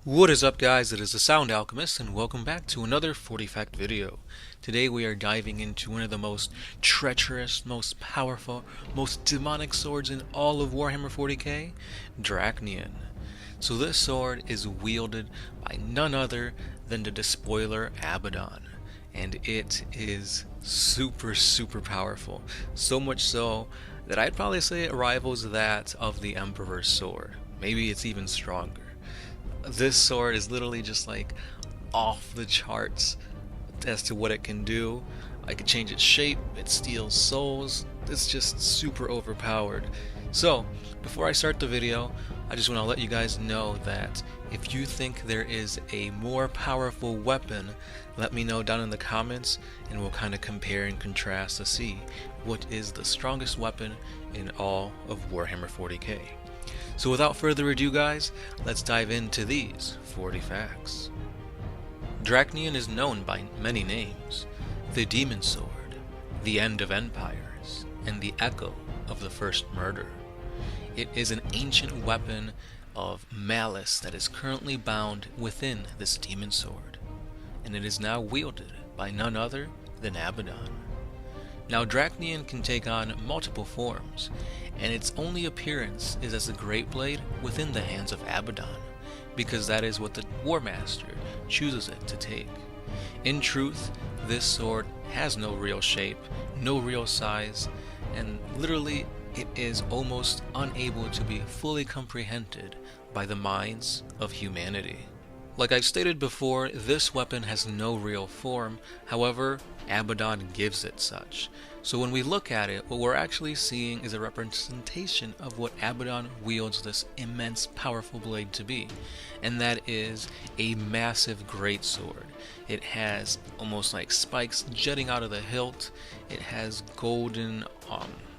What is up, guys? It is the Sound Alchemist and welcome back to another 40 fact video. Today we are diving into one of the most treacherous, most powerful, most demonic swords in all of Warhammer 40K, Drachnyen. So this sword is wielded by none other than the despoiler Abaddon, and it is super powerful. So much so that I'd probably say it rivals that of the Emperor's sword. Maybe it's even stronger. This sword is literally just like off the charts as to what it can do. I can change its shape, it steals souls, it's just super overpowered. So, before I start the video, I just want to let you guys know that if you think there is a more powerful weapon, let me know down in the comments and we'll kind of compare and contrast to see what is the strongest weapon in all of Warhammer 40k. So without further ado, guys, let's dive into these 40 facts. Drachnyen is known by many names: the Demon Sword, the End of Empires, and the Echo of the First Murder. It is an ancient weapon of malice that is currently bound within this Demon Sword, and it is now wielded by none other than Abaddon. Now, Drachnyen can take on multiple forms, and its only appearance is as a great blade within the hands of Abaddon, because that is what the War Master chooses it to take. In truth, this sword has no real shape, no real size, and literally it is almost unable to be fully comprehended by the minds of humanity. Like I've stated before, this weapon has no real form, however, Abaddon gives it such. So when we look at it, what we're actually seeing is a representation of what Abaddon wields this immense powerful blade to be, and that is a massive greatsword. It has almost like spikes jutting out of the hilt, it has golden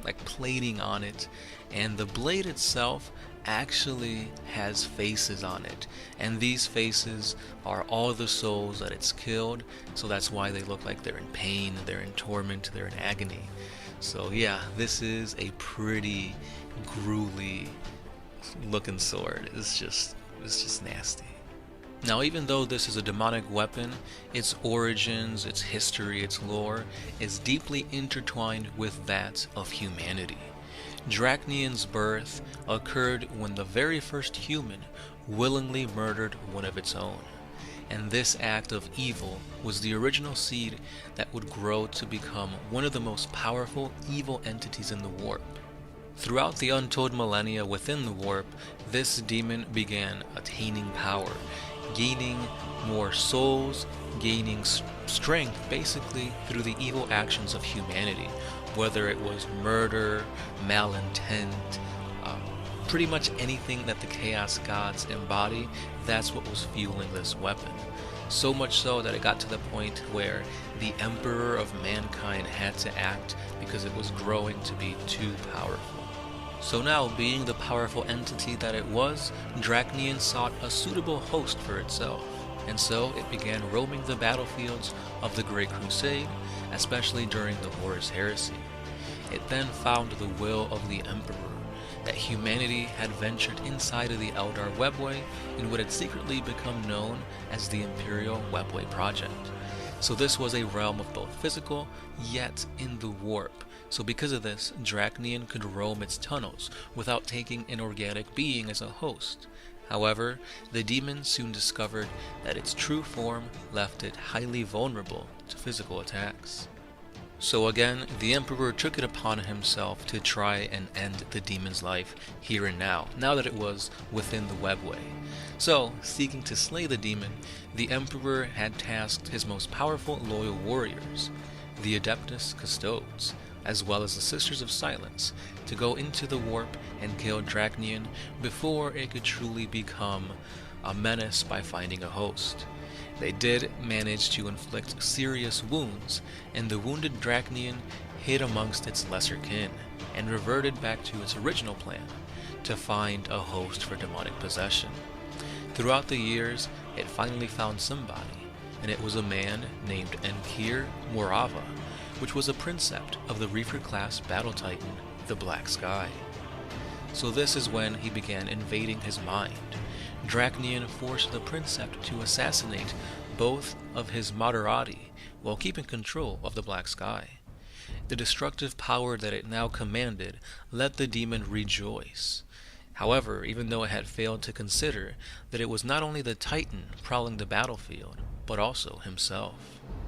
like plating on it, and the blade itself actually has faces on it, and these faces are all the souls that it's killed, so that's why they look like they're in pain, they're in torment, they're in agony. So yeah, this is a pretty gruely looking sword. It's just nasty. Now, even though this is a demonic weapon, its origins, its history, its lore is deeply intertwined with that of humanity. Drachnyen's birth occurred when the very first human willingly murdered one of its own, and this act of evil was the original seed that would grow to become one of the most powerful evil entities in the warp. Throughout the untold millennia within the warp, this demon began attaining power, gaining more souls, gaining strength basically through the evil actions of humanity, whether it was murder, malintent, pretty much anything that the Chaos Gods embody, that's what was fueling this weapon. So much so that it got to the point where the Emperor of Mankind had to act because it was growing to be too powerful. So now, being the powerful entity that it was, Drachnyen sought a suitable host for itself, and so it began roaming the battlefields of the Great Crusade, especially during the Horus Heresy. It then found the will of the Emperor that humanity had ventured inside of the Eldar Webway in what had secretly become known as the Imperial Webway Project. So this was a realm of both physical, yet in the warp. So because of this, Drachnyen could roam its tunnels without taking an organic being as a host. However, the demon soon discovered that its true form left it highly vulnerable to physical attacks. So again, the Emperor took it upon himself to try and end the demon's life here and now that it was within the webway. So, seeking to slay the demon, the Emperor had tasked his most powerful loyal warriors, the Adeptus Custodes, as well as the Sisters of Silence, to go into the warp and kill Drachnyen before it could truly become a menace by finding a host. They did manage to inflict serious wounds, and the wounded Drachnyen hid amongst its lesser kin, and reverted back to its original plan, to find a host for demonic possession. Throughout the years, it finally found somebody, and it was a man named Antwyr, which was a princept of the Reaper-class battle titan, the Black Sky. So this is when he began invading his mind, Drachnyen forced the Princeps to assassinate both of his Moderati while keeping control of the Black Sky. The destructive power that it now commanded let the demon rejoice. However, even though it had failed to consider that it was not only the Titan prowling the battlefield, but also himself.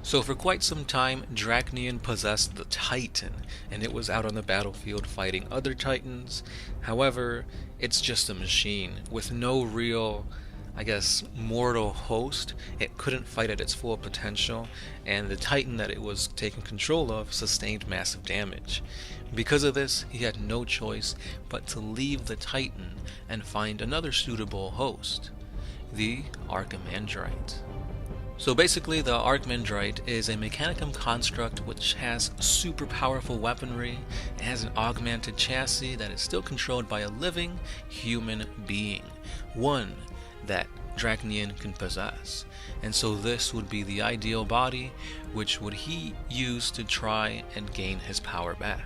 So for quite some time, Drachnyen possessed the Titan, and it was out on the battlefield fighting other Titans. However, it's just a machine with no real, mortal host. It couldn't fight at its full potential, and the Titan that it was taking control of sustained massive damage. Because of this, he had no choice but to leave the Titan and find another suitable host, the Archimandrite. So basically, the Archimandrite is a mechanicum construct which has super powerful weaponry. It has an augmented chassis that is still controlled by a living human being, one that Drachnyen can possess. And so this would be the ideal body which would he use to try and gain his power back.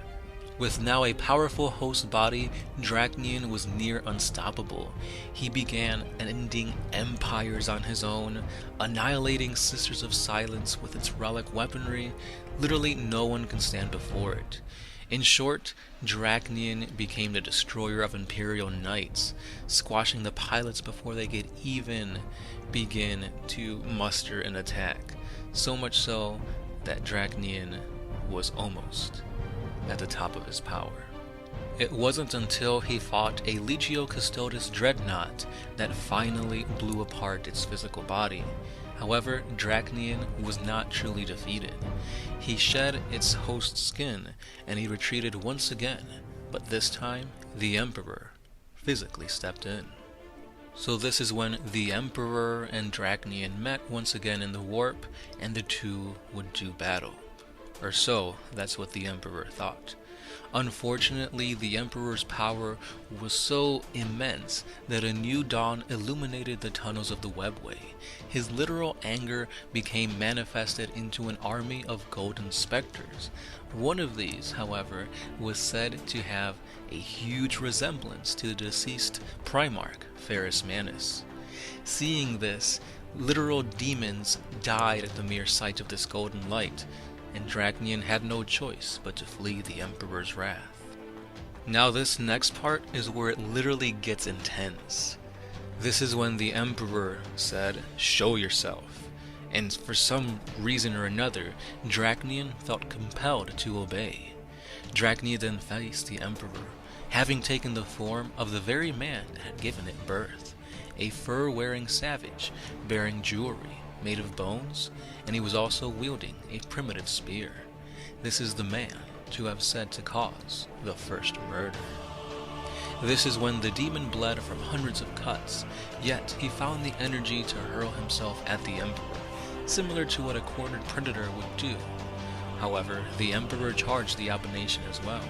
With now a powerful host body, Drachnyen was near unstoppable. He began ending empires on his own, annihilating Sisters of Silence with its relic weaponry. Literally no one can stand before it. In short, Drachnyen became the destroyer of Imperial Knights, squashing the pilots before they could even begin to muster an attack. So much so that Drachnyen was almost at the top of his power. It wasn't until he fought a Legio Custodes dreadnought that finally blew apart its physical body. However, Drachnyen was not truly defeated. He shed its host skin and he retreated once again, but this time the Emperor physically stepped in. So this is when the Emperor and Drachnyen met once again in the warp, and the two would do battle. Or so, that's what the Emperor thought. Unfortunately, the Emperor's power was so immense that a new dawn illuminated the tunnels of the webway. His literal anger became manifested into an army of golden specters. One of these, however, was said to have a huge resemblance to the deceased Primarch, Ferrus Manus. Seeing this, literal demons died at the mere sight of this golden light, and Drachnyen had no choice but to flee the Emperor's wrath. Now this next part is where it literally gets intense. This is when the Emperor said, "Show yourself," and for some reason or another, Drachnyen felt compelled to obey. Drachnyen then faced the Emperor, having taken the form of the very man that had given it birth, a fur-wearing savage bearing jewelry made of bones, and he was also wielding a primitive spear. This is the man to have said to cause the first murder. This is when the demon bled from hundreds of cuts, yet he found the energy to hurl himself at the Emperor, similar to what a cornered predator would do. However, the Emperor charged the abomination as well,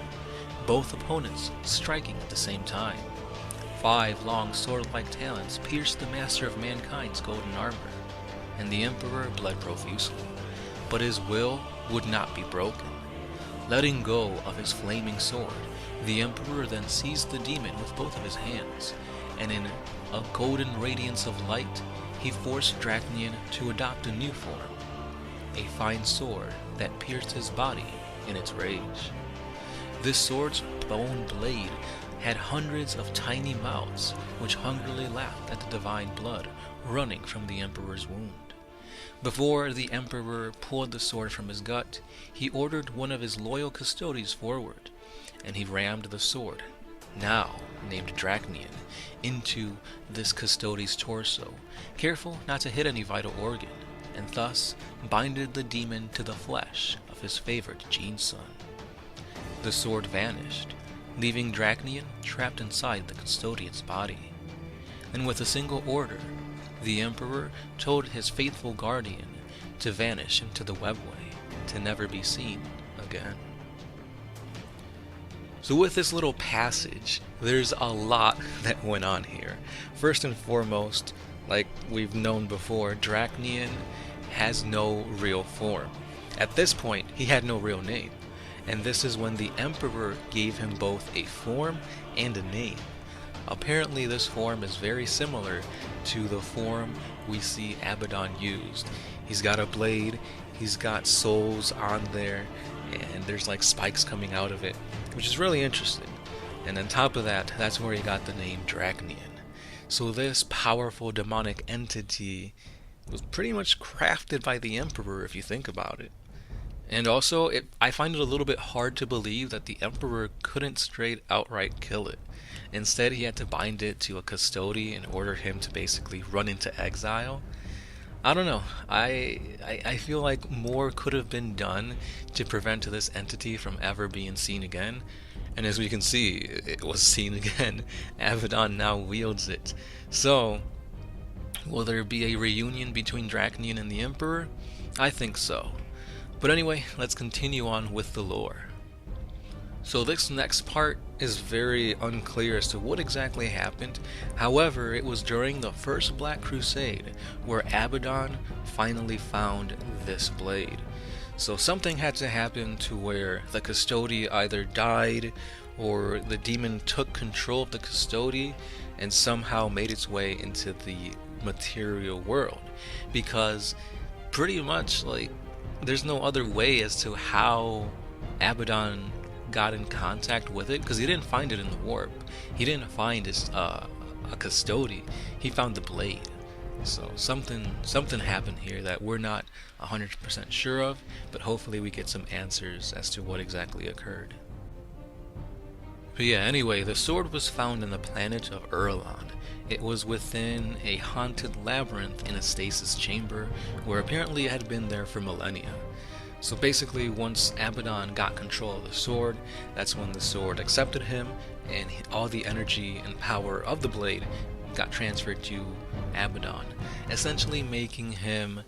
both opponents striking at the same time. 5 long sword-like talons pierced the master of mankind's golden armor, and the Emperor bled profusely, but his will would not be broken. Letting go of his flaming sword, the Emperor then seized the demon with both of his hands, and in a golden radiance of light, he forced Drachnyen to adopt a new form, a fine sword that pierced his body in its rage. This sword's bone blade had hundreds of tiny mouths which hungrily lapped at the divine blood running from the Emperor's wound. Before the Emperor pulled the sword from his gut, he ordered one of his loyal custodians forward, and he rammed the sword, now named Drachnyen, into this custody's torso, careful not to hit any vital organ, and thus binded the demon to the flesh of his favorite gene son. The sword vanished, leaving Drachnyen trapped inside the custodian's body. And with a single order, the Emperor told his faithful guardian to vanish into the webway, to never be seen again. So with this little passage, there's a lot that went on here. First and foremost, like we've known before, Drachnyen has no real form. At this point, he had no real name, and this is when the Emperor gave him both a form and a name. apparently this form is very similar to the form we see Abaddon used. He's got a blade, he's got souls on there, and there's like spikes coming out of it, which is really interesting. And on top of that, that's where he got the name Drachnyen. So this powerful demonic entity was pretty much crafted by the Emperor if you think about it. And also, I find it a little bit hard to believe that the Emperor couldn't straight outright kill it. Instead, he had to bind it to a Custodian and order him to basically run into exile. I don't know. I feel like more could have been done to prevent this entity from ever being seen again. And as we can see, it was seen again. Abaddon now wields it. So, will there be a reunion between Drachnyen and the Emperor? I think so. But anyway, let's continue on with the lore. So this next part is very unclear as to what exactly happened. However, it was during the First Black Crusade where Abaddon finally found this blade. So something had to happen to where the Custodian either died or the demon took control of the Custodian and somehow made its way into the material world. Because pretty much like there's no other way as to how Abaddon got in contact with it, because he didn't find it in the warp. He didn't find his a Custodian. He found the blade. So something happened here that we're not 100% sure of, but hopefully we get some answers as to what exactly occurred. But yeah, anyway, the sword was found in the planet of Erlon. It was within a haunted labyrinth in a stasis chamber, where apparently it had been there for millennia. So basically, once Abaddon got control of the sword, that's when the sword accepted him, and all the energy and power of the blade got transferred to Abaddon, essentially making him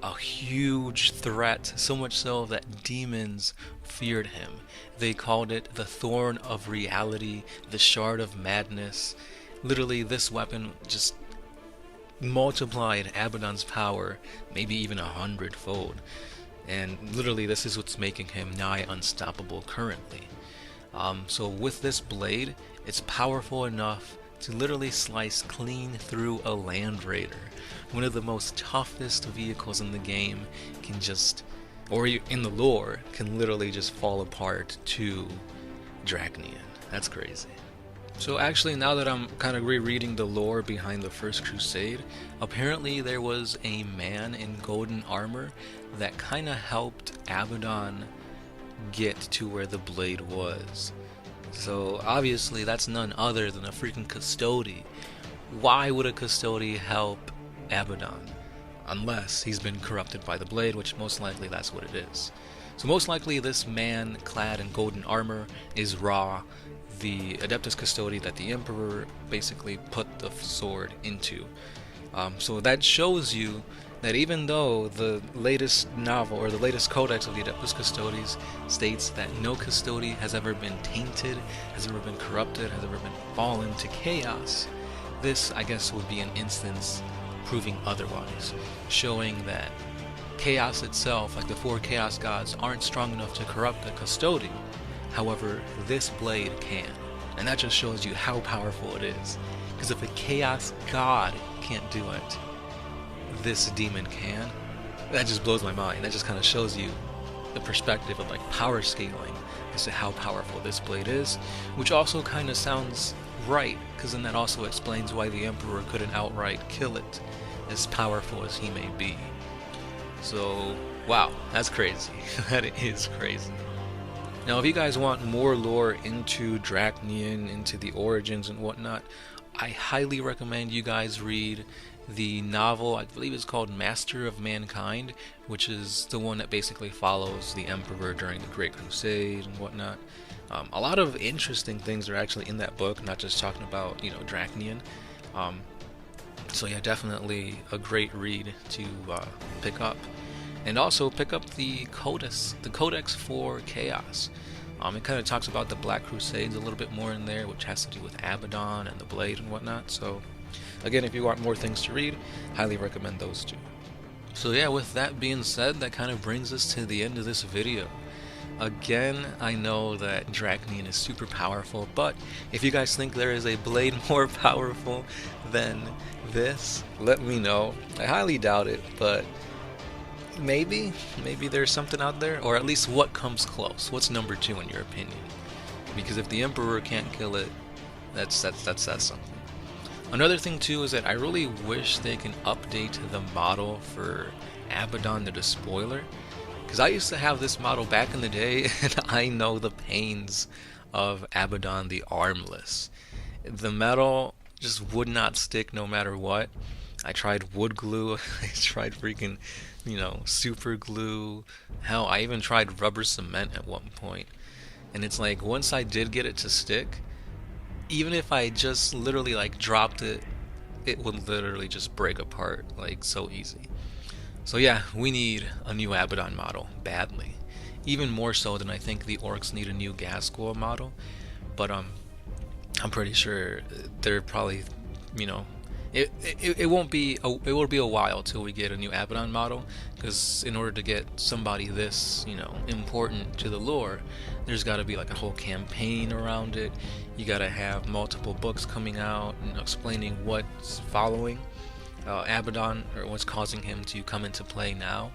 a huge threat, so much so that demons feared him. They called it the Thorn of Reality, the Shard of Madness. Literally, this weapon just multiplied Abaddon's power, maybe even 100-fold. And literally, this is what's making him nigh unstoppable currently. So with this blade, it's powerful enough to literally slice clean through a Land Raider. One of the most toughest vehicles in the game can just, or in the lore, can literally just fall apart to Drachnyen. That's crazy. So actually, now that I'm kind of rereading the lore behind the First Crusade, apparently there was a man in golden armor that kind of helped Abaddon get to where the blade was. So obviously that's none other than a freaking Custodian. Why would a Custodian help Abaddon? Unless he's been corrupted by the blade, which most likely that's what it is. So most likely this man clad in golden armor is Ra, the Adeptus Custodian that the Emperor basically put the sword into. So that shows you that even though the latest novel or the latest codex of the Adeptus Custodes states that no Custodian has ever been tainted, has ever been corrupted, has ever been fallen to chaos, this I guess would be an instance proving otherwise, showing that chaos itself, like the four chaos gods, aren't strong enough to corrupt the Custodian. However, this blade can, and that just shows you how powerful it is. Because if a chaos god can't do it, this demon can. That just blows my mind. That just kind of shows you the perspective of like power scaling as to how powerful this blade is, which also kind of sounds right, because then that also explains why the Emperor couldn't outright kill it, as powerful as he may be. So, wow, that's crazy. That is crazy. Now, if you guys want more lore into Drachnyen, into the origins and whatnot, I highly recommend you guys read the novel, I believe it's called Master of Mankind, which is the one that basically follows the Emperor during the Great Crusade and whatnot. A lot of interesting things are actually in that book, not just talking about, Drachnyen. So yeah, definitely a great read to pick up. And also pick up the Codex for Chaos. It kind of talks about the Black Crusades a little bit more in there, which has to do with Abaddon and the Blade and whatnot. So again, if you want more things to read, highly recommend those two. So yeah, with that being said, that kind of brings us to the end of this video. Again, I know that Drachnyen is super powerful, but if you guys think there is a blade more powerful than this, let me know. I highly doubt it, but maybe there's something out there, or at least what comes close. What's number 2 in your opinion? Because if the Emperor can't kill it, that's something. Another thing too is that I really wish they can update the model for Abaddon the Despoiler, because I used to have this model back in the day, and I know the pains of Abaddon the Armless. The metal just would not stick no matter what. I tried wood glue, I tried freaking, super glue. Hell, I even tried rubber cement at one point. And it's like, once I did get it to stick, even if I just literally like dropped it, it would literally just break apart, like so easy. So yeah, we need a new Abaddon model, badly. Even more so than I think the orcs need a new Gasgol model. But I'm pretty sure they're probably, it won't be it will be a while till we get a new Abaddon model, because in order to get somebody this important to the lore, there's got to be like a whole campaign around it. You got to have multiple books coming out and explaining what's following Abaddon, or what's causing him to come into play now.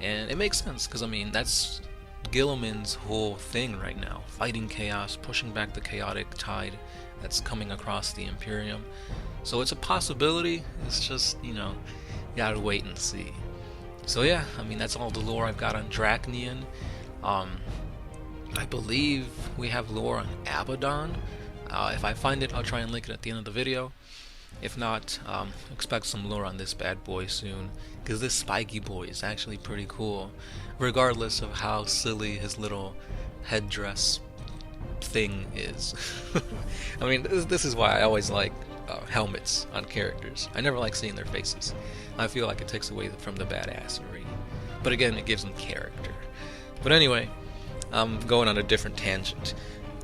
And it makes sense, because I mean that's Guilliman's whole thing right now, fighting chaos, pushing back the chaotic tide that's coming across the Imperium. So it's a possibility, it's just, you gotta wait and see. So yeah, I mean that's all the lore I've got on Drachnyen. I believe we have lore on Abaddon. If I find it, I'll try and link it at the end of the video. If not, expect some lore on this bad boy soon, because this spiky boy is actually pretty cool, regardless of how silly his little headdress thing is. I mean, this is why I always like helmets on characters. I never like seeing their faces. I feel like it takes away from the badassery. But again, it gives them character. But anyway, I'm going on a different tangent.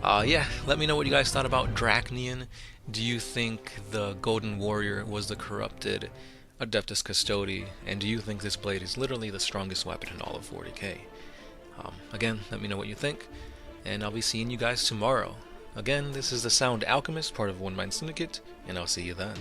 Yeah, let me know what you guys thought about Drachnyen. Do you think the Golden Warrior was the corrupted Adeptus Custodi? And do you think this blade is literally the strongest weapon in all of 40k? Again, let me know what you think, and I'll be seeing you guys tomorrow. Again, this is the Sound Alchemist, part of One Mind Syndicate, and I'll see you then.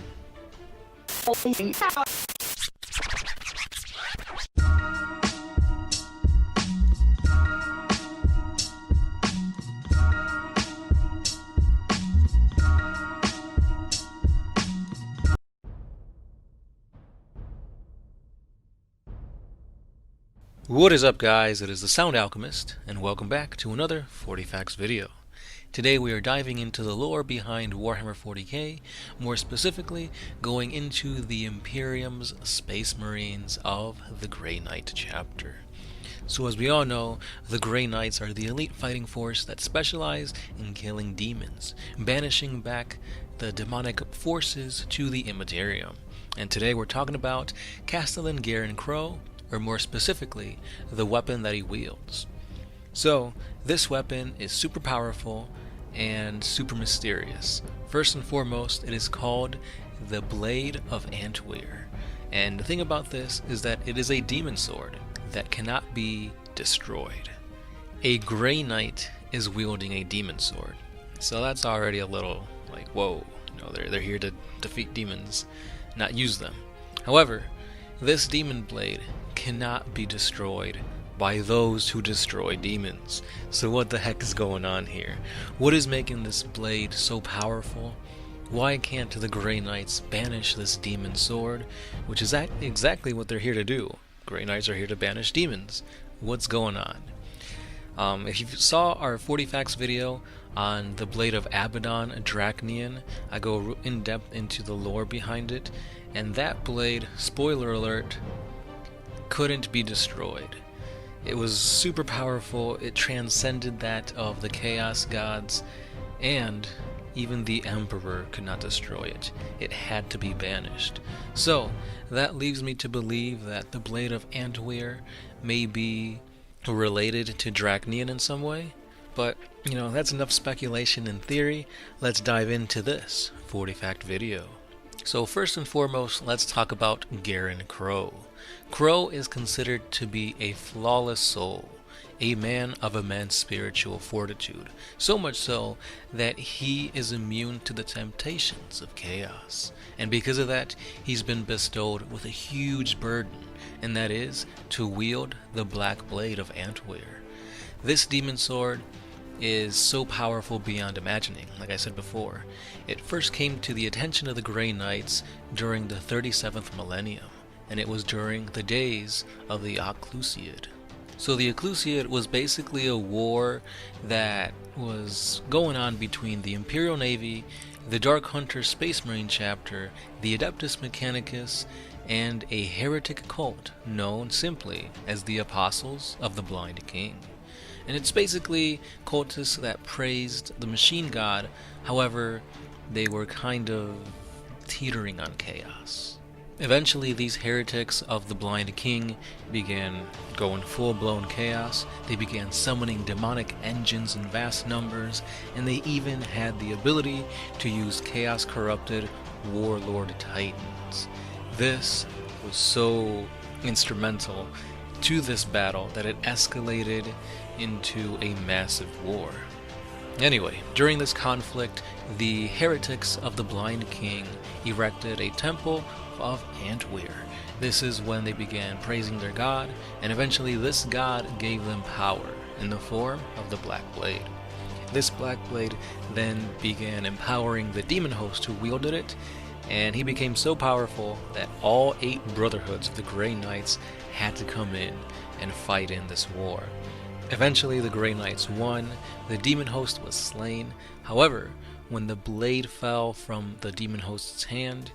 What is up, guys? It is the Sound Alchemist, and welcome back to another 40 Facts video. Today we are diving into the lore behind Warhammer 40k, more specifically going into the Imperium's Space Marines of the Grey Knight chapter. So as we all know, the Grey Knights are the elite fighting force that specialize in killing demons, banishing back the demonic forces to the Immaterium. And today we're talking about Castellan Garen Crow, or more specifically, the weapon that he wields. So, this weapon is super powerful and super mysterious. First and foremost, it is called the Blade of Antwyr. And the thing about this is that it is a demon sword that cannot be destroyed. A Grey Knight is wielding a demon sword. So that's already a little like, whoa, they're here to defeat demons, not use them. However, this demon blade cannot be destroyed by those who destroy demons. So what the heck is going on here? What is making this blade so powerful? Why can't the Grey Knights banish this demon sword? Which is exactly what they're here to do. Grey Knights are here to banish demons. What's going on? If you saw our 40 Facts video on the Blade of Abaddon, Drachnyen, I go in depth into the lore behind it, and that blade, spoiler alert, couldn't be destroyed. It was super powerful, it transcended that of the Chaos Gods, and even the Emperor could not destroy it. It had to be banished. So, that leaves me to believe that the Blade of Antwyr may be related to Drachnyen in some way, but, that's enough speculation and theory. Let's dive into this 40 Fact video. So first and foremost, let's talk about Garen Crow. Crow is considered to be a flawless soul, a man of immense spiritual fortitude, so much so that he is immune to the temptations of chaos. And because of that, he's been bestowed with a huge burden, and that is to wield the Black Blade of Antwyr. This demon sword is so powerful beyond imagining. Like I said before, it first came to the attention of the Grey Knights during the 37th millennium, and it was during the days of the Occlusiad. So the Occlusiad was basically a war that was going on between the Imperial Navy, the Dark Hunter Space Marine chapter, the Adeptus Mechanicus, and a heretic cult known simply as the Apostles of the Blind King. And it's basically cultists that praised the machine god, however, they were kind of teetering on chaos. Eventually, these heretics of the Blind King began going full-blown chaos. They began summoning demonic engines in vast numbers, and they even had the ability to use chaos-corrupted warlord titans. This was so instrumental to this battle that it escalated into a massive war. Anyway, during this conflict, the heretics of the Blind King erected a temple of Antwyr. This is when they began praising their god, and eventually this god gave them power in the form of the Black Blade. This Black Blade then began empowering the demon host who wielded it, and he became so powerful that all 8 brotherhoods of the Grey Knights had to come in and fight in this war. Eventually the Grey Knights won, the demon host was slain. However, when the blade fell from the demon host's hand,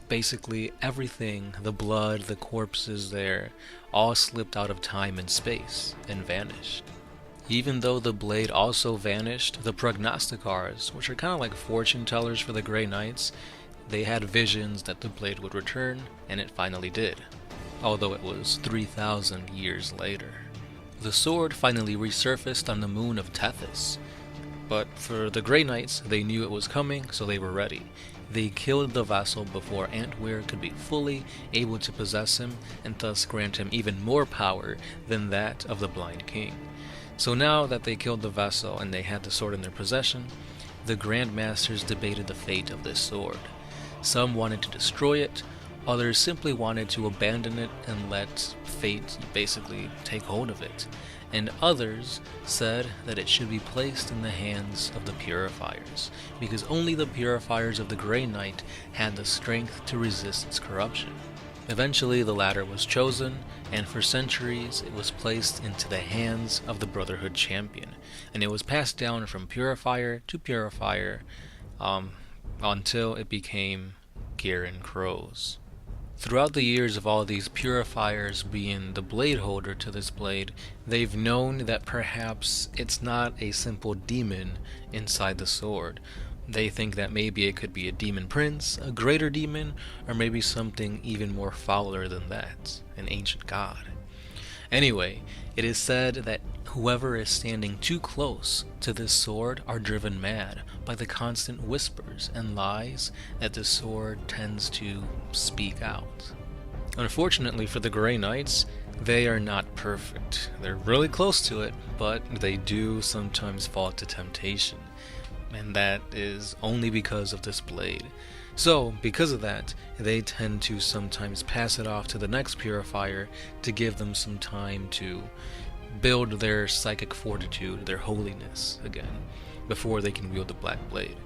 basically everything, the blood, the corpses there, all slipped out of time and space and vanished. Even though the blade also vanished, the prognosticars, which are kind of like fortune tellers for the Grey Knights, they had visions that the blade would return, and it finally did, although it was 3,000 years later. The sword finally resurfaced on the moon of Tethys, but for the Grey Knights, they knew it was coming, so they were ready. They killed the vessel before Antwyr could be fully able to possess him, and thus grant him even more power than that of the Blind King. So now that they killed the vessel and they had the sword in their possession, the Grand Masters debated the fate of this sword. Some wanted to destroy it, others simply wanted to abandon it and let fate basically take hold of it, and others said that it should be placed in the hands of the Purifiers, because only the Purifiers of the Grey Knight had the strength to resist its corruption. Eventually the latter was chosen, and for centuries it was placed into the hands of the Brotherhood champion, and it was passed down from Purifier to Purifier until it became Garen Crow's. Throughout the years of all these Purifiers being the blade holder to this blade, they've known that perhaps it's not a simple demon inside the sword. They think that maybe it could be a demon prince, a greater demon, or maybe something even more fouler than that, an ancient god. Anyway, it is said that whoever is standing too close to this sword are driven mad by the constant whispers and lies that the sword tends to speak out. Unfortunately for the Grey Knights, they are not perfect. They're really close to it, but they do sometimes fall to temptation, and that is only because of this blade. So, because of that, they tend to sometimes pass it off to the next Purifier to give them some time to build their psychic fortitude, their holiness again, before they can wield the Black Blade.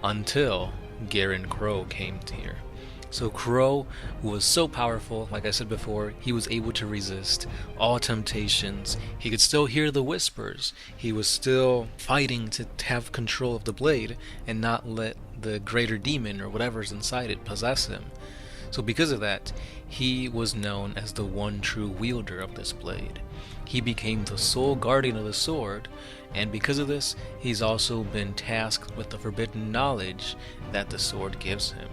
Until Garen Crow came here. So Crow was so powerful, like I said before, he was able to resist all temptations. He could still hear the whispers. He was still fighting to have control of the blade and not let the greater demon or whatever's inside it possess him. So because of that, he was known as the one true wielder of this blade. He became the sole guardian of the sword, and because of this, he's also been tasked with the forbidden knowledge that the sword gives him.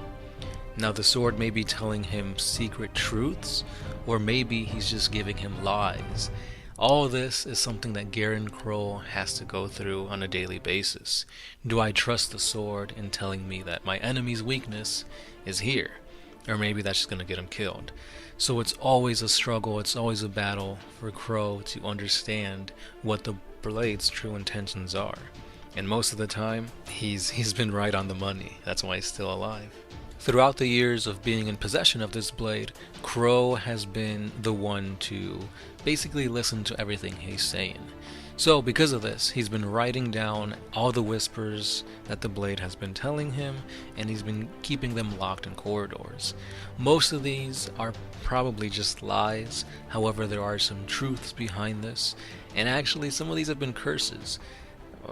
Now the sword may be telling him secret truths, or maybe he's just giving him lies. All this is something that Garen Crow has to go through on a daily basis. Do I trust the sword in telling me that my enemy's weakness is here? or maybe that's just going to get him killed. So it's always a struggle, it's always a battle for Crow to understand what the Blade's true intentions are. And most of the time, he's been right on the money. That's why he's still alive. Throughout the years of being in possession of this blade, Crow has been the one to basically listen to everything he's saying. So because of this, he's been writing down all the whispers that the blade has been telling him, and he's been keeping them locked in corridors. Most of these are probably just lies, however there are some truths behind this, and actually some of these have been curses.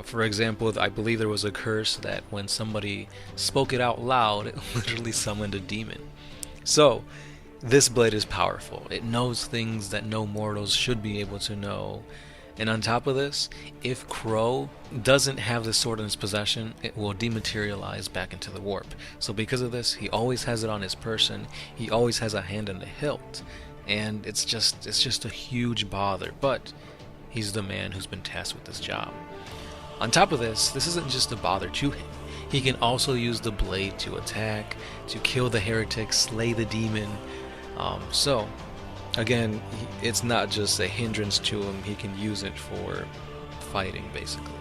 For example, I believe there was a curse that when somebody spoke it out loud, it literally summoned a demon. So, this blade is powerful. It knows things that no mortals should be able to know. And on top of this, if Crow doesn't have this sword in his possession, it will dematerialize back into the warp. So because of this, he always has it on his person. He always has a hand in the hilt. And it's just a huge bother. But he's the man who's been tasked with this job. On top of this isn't just a bother to him. He can also use the blade to attack, to kill the heretic, slay the demon. So, again, it's not just a hindrance to him, he can use it for fighting, basically.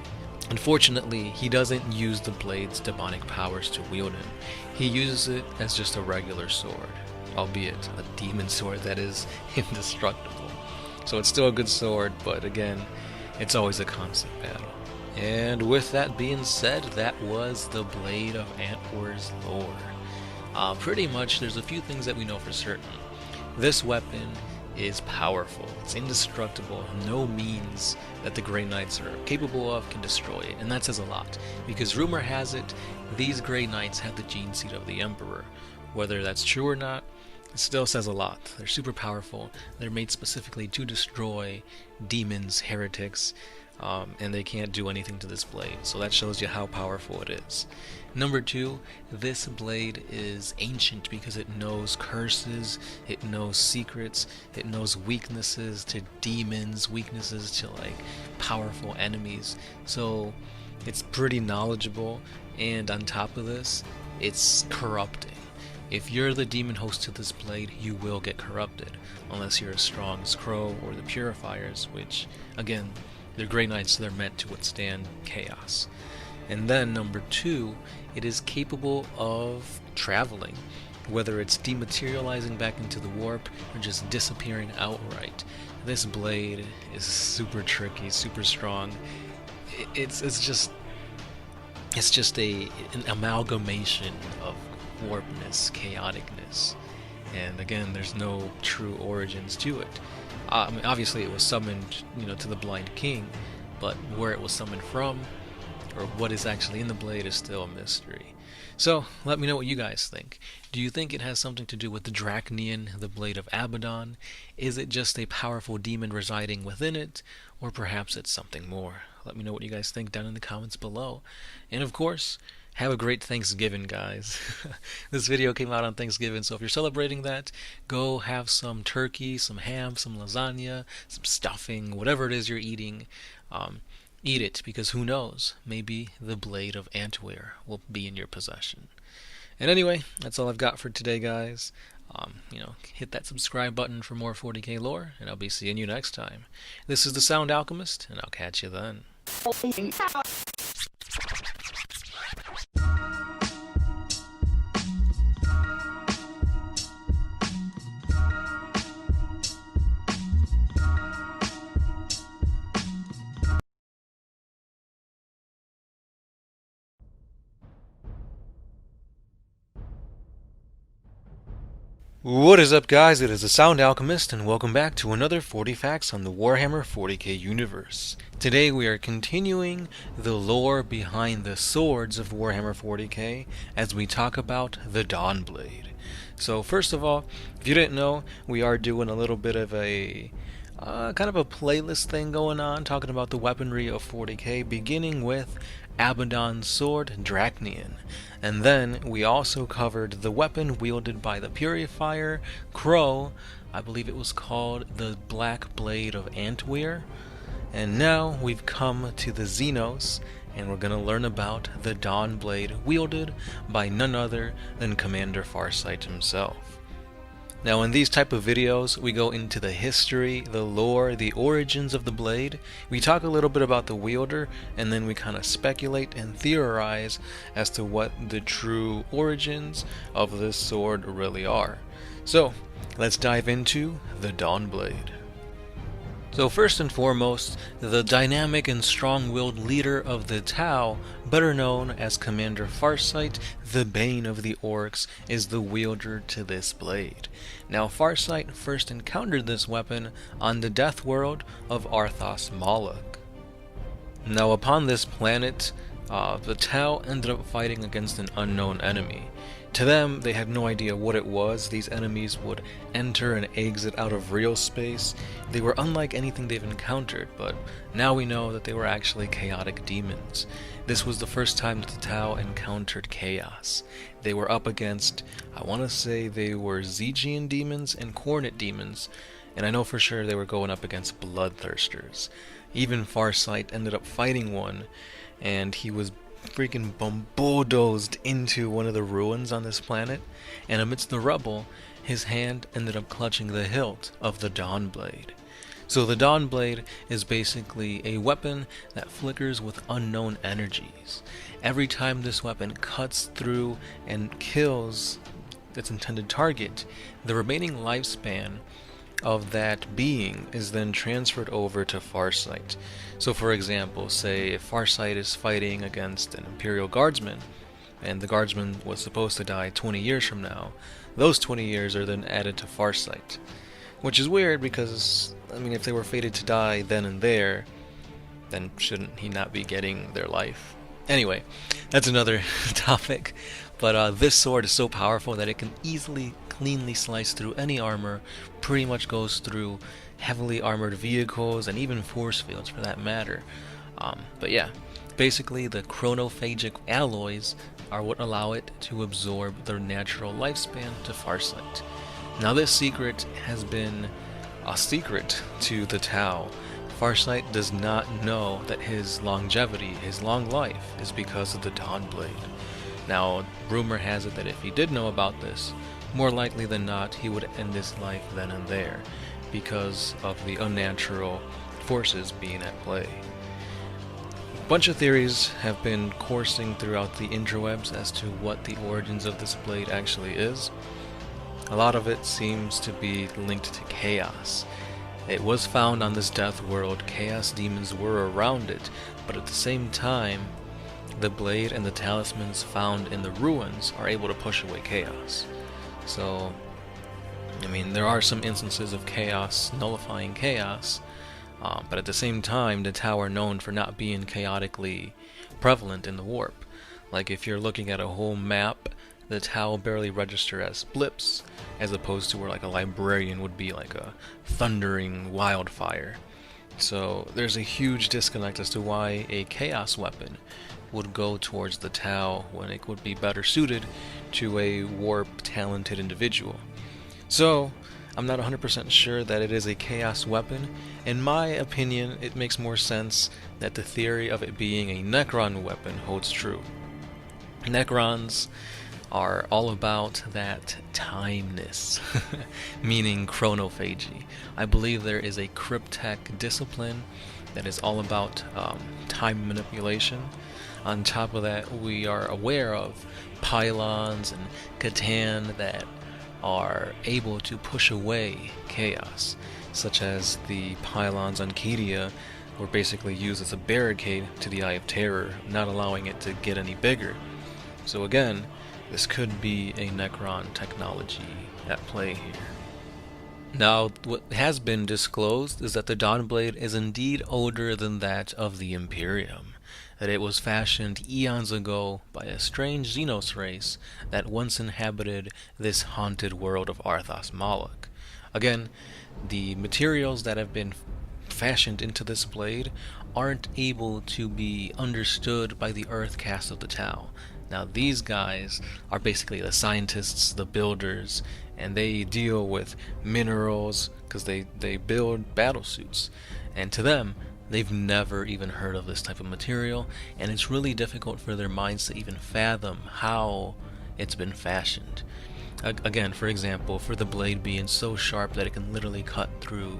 Unfortunately, he doesn't use the blade's demonic powers to wield him. He uses it as just a regular sword, albeit a demon sword that is indestructible. So it's still a good sword, but again, it's always a constant battle. And with that being said, that was the Blade of Antwyr's lore. Pretty much, there's a few things that we know for certain. This weapon is powerful. It's indestructible. No means that the Grey Knights are capable of can destroy it. And that says a lot, because rumor has it, these Grey Knights have the gene seed of the Emperor. Whether that's true or not, it still says a lot. They're super powerful. They're made specifically to destroy demons, heretics, and they can't do anything to this blade. So that shows you how powerful it is. Number 2, this blade is ancient because it knows curses, it knows secrets, it knows weaknesses to demons, weaknesses to like powerful enemies. So it's pretty knowledgeable, and on top of this, it's corrupting. If you're the demon host to this blade, you will get corrupted, unless you're as strong as Crow or the Purifiers, which, again, they're Grey Knights, so they're meant to withstand chaos. And then, number 2, it is capable of traveling, whether it's dematerializing back into the warp or just disappearing outright. This blade is super tricky, super strong. It's just an amalgamation of warpness, chaoticness, and again, there's no true origins to it. I mean, obviously, it was summoned, to the Blind King, but where it was summoned from, or what is actually in the blade, is still a mystery. So, let me know what you guys think. Do you think it has something to do with the Drachnyen, the blade of Abaddon? Is it just a powerful demon residing within it? Or perhaps it's something more? Let me know what you guys think down in the comments below. And of course, have a great Thanksgiving, guys. This video came out on Thanksgiving, so if you're celebrating that, go have some turkey, some ham, some lasagna, some stuffing, whatever it is you're eating. Eat it, because who knows, maybe the Blade of Antwyr will be in your possession. And anyway, that's all I've got for today, guys. Hit that subscribe button for more 40K lore, and I'll be seeing you next time. This is the Sound Alchemist, and I'll catch you then. What is up, guys? It is the Sound Alchemist, and welcome back to another 40 Facts on the Warhammer 40K universe. Today we are continuing the lore behind the swords of Warhammer 40K as we talk about the Dawnblade. So first of all, if you didn't know, we are doing a little bit of a kind of a playlist thing going on, talking about the weaponry of 40K, beginning with Abaddon's sword, Drachnyen. And then we also covered the weapon wielded by the Purifier, Crow. I believe it was called the Black Blade of Antwyr. And now we've come to the Xenos, and we're going to learn about the Dawnblade wielded by none other than Commander Farsight himself. Now in these type of videos, we go into the history, the lore, the origins of the blade, we talk a little bit about the wielder, and then we kind of speculate and theorize as to what the true origins of this sword really are. So, let's dive into the Dawnblade. So first and foremost, the dynamic and strong-willed leader of the Tau, better known as Commander Farsight, the Bane of the Orcs, is the wielder to this blade. Now Farsight first encountered this weapon on the death world of Arthas Moloch. Now upon this planet, the Tau ended up fighting against an unknown enemy. To them, they had no idea what it was. These enemies would enter and exit out of real space. They were unlike anything they've encountered, but now we know that they were actually chaotic demons. This was the first time that the Tau encountered chaos. They were up against, I want to say they were Zygian demons and Khornate demons, and I know for sure they were going up against bloodthirsters. Even Farsight ended up fighting one, and he was freaking bulldozed into one of the ruins on this planet, and amidst the rubble, his hand ended up clutching the hilt of the Dawnblade. So the Dawnblade is basically a weapon that flickers with unknown energies. Every time this weapon cuts through and kills its intended target, the remaining lifespan of that being is then transferred over to Farsight. So for example, say if Farsight is fighting against an Imperial Guardsman, and the Guardsman was supposed to die 20 years from now, those 20 years are then added to Farsight. Which is weird because, I mean, if they were fated to die then and there, then shouldn't he not be getting their life? Anyway, that's another topic, but this sword is so powerful that it can easily, cleanly slice through any armor, pretty much goes through heavily armored vehicles, and even force fields for that matter. But yeah, basically the chronophagic alloys are what allow it to absorb their natural lifespan to Farsight. Now this secret has been a secret to the Tau. Farsight does not know that his longevity, his long life, is because of the Dawnblade. Now, rumor has it that if he did know about this, more likely than not, he would end his life then and there, because of the unnatural forces being at play. A bunch of theories have been coursing throughout the interwebs as to what the origins of this blade actually is. A lot of it seems to be linked to chaos. It was found on this death world, chaos demons were around it, but at the same time, the blade and the talismans found in the ruins are able to push away chaos. So, I mean, there are some instances of chaos nullifying chaos, but at the same time, the Tau are known for not being chaotically prevalent in the warp. Like if you're looking at a whole map, the Tau barely register as blips, as opposed to where like a librarian would be like a thundering wildfire. So there's a huge disconnect as to why a chaos weapon would go towards the Tau when it would be better suited to a warp-talented individual. So, I'm not 100% sure that it is a chaos weapon. In my opinion, it makes more sense that the theory of it being a Necron weapon holds true. Necrons are all about that timeness, meaning chronophagy. I believe there is a cryptech discipline that is all about time manipulation. On top of that, we are aware of pylons and Catan that are able to push away chaos, such as the pylons on Kedia were basically used as a barricade to the Eye of Terror, not allowing it to get any bigger. So again, this could be a Necron technology at play here. Now, what has been disclosed is that the Dawnblade is indeed older than that of the Imperium, that it was fashioned eons ago by a strange xenos race that once inhabited this haunted world of Arthas Moloch. Again, the materials that have been fashioned into this blade aren't able to be understood by the Earth caste of the Tau. Now these guys are basically the scientists, the builders, and they deal with minerals because they build battle suits. And to them, They've never even heard of this type of material, and it's really difficult for their minds to even fathom how it's been fashioned. Again, for example, for the blade being so sharp that it can literally cut through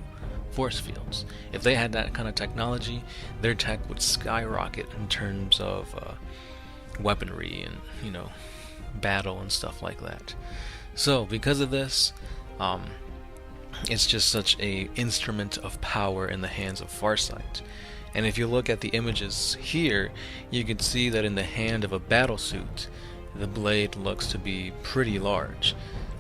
force fields. If they had that kind of technology, their tech would skyrocket in terms of weaponry and, battle and stuff like that. So, because of this, it's just such a instrument of power in the hands of Farsight. And if you look at the images here, you can see that in the hand of a battlesuit, the blade looks to be pretty large.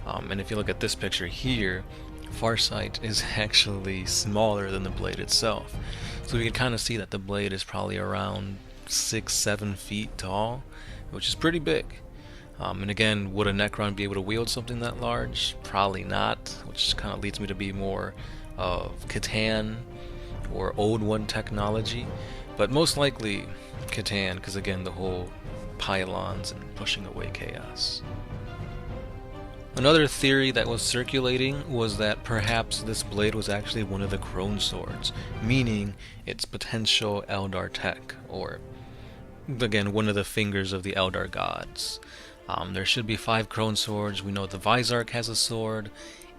And if you look at this picture here, Farsight is actually smaller than the blade itself. So we can kind of see that the blade is probably around 6-7 feet tall, which is pretty big. And again, would a Necron be able to wield something that large? Probably not, which kind of leads me to be more of Catan or Old One technology, but most likely Catan, because again, the whole pylons and pushing away chaos. Another theory that was circulating was that perhaps this blade was actually one of the Crone Swords, meaning its potential Eldar tech, or again, one of the fingers of the Eldar gods. There should be 5 Crone Swords. We know the Vizarch has a sword,